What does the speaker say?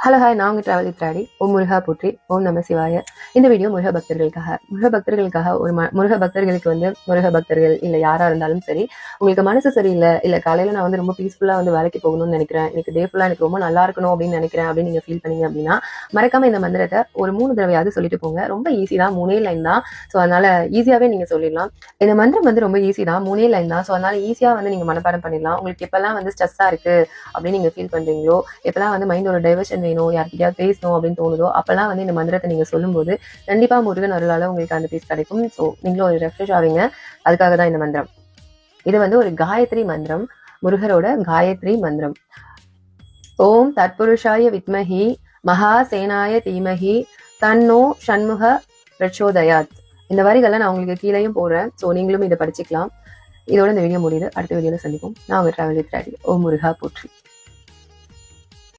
Hello hi, நான் உங்கள் travel with ஓம் முருகா போற்றி, ஓம் நம சிவாய. இந்த வீடியோ முருக பக்தர்களுக்காக ஒரு முருக பக்தர்களுக்கு முருக பக்தர்கள் இல்லை யாராக இருந்தாலும் சரி, உங்களுக்கு மனசு சரியில்லை, இல்லை காலையில் நான் ரொம்ப பீஸ்ஃபுல்லாக வேலைக்கு போகணும்னு நினைக்கிறேன், எனக்கு டே ஃபுல்லாக எனக்கு ரொம்ப நல்லா இருக்கணும் அப்படின்னு நினைக்கிறேன் அப்படின்னு நீங்கள் ஃபீல் பண்ணீங்க அப்படின்னா, மறக்காம இந்த மந்திரத்தை ஒரு 3 தடவையாவது சொல்லிட்டு போங்க. ரொம்ப ஈஸி தான், 3 லைன் தான். ஸோ அதனால ஈஸியாகவே நீங்கள் சொல்லிடலாம். இந்த மந்திரம் ரொம்ப ஈஸி தான், 3 லைன் தான். ஸோ அதனால ஈஸியாக நீங்கள் மனப்பாடம் பண்ணிடலாம். உங்களுக்கு எப்பெல்லாம் ஸ்ட்ரெஸ்ஸாக இருக்கு அப்படின்னு நீங்கள் ஃபீல் பண்ணுறீங்களோ, எப்பெல்லாம் மைண்டோட டைவர்ஷன் வேணும், யார்கிட்டயாவது பேசணும் அப்படின்னு தோணுதோ, அப்பெல்லாம் இந்த மந்திரத்தை நீங்க சொல்லும்போது கண்டிப்பா முருகன் அருளால உங்களுக்கு அந்த பீஸ் கிடைக்கும். ஸோ நீங்களும் ஒரு ரெஃப்ரெஷ் ஆவீங்க. அதுக்காக தான் இந்த மந்திரம். இது ஒரு காயத்ரி மந்திரம், முருகரோட காயத்ரி மந்திரம். ஓம் தத்புருஷாய வித்மஹி மகாசேனாய தீமஹி தன்னோ ஷண்முக பிரச்சோதயாத். இந்த வரிகளை நான் உங்களுக்கு கீழேயும் போடுறேன். ஸோ நீங்களும் இதை படிச்சுக்கலாம். இதோட இந்த வீடியோ முடியுது. அடுத்த வீடியோல சந்திப்போம். நான் உங்க டிராவல் வித் ராடி. ஓம் முருகா போற்றி.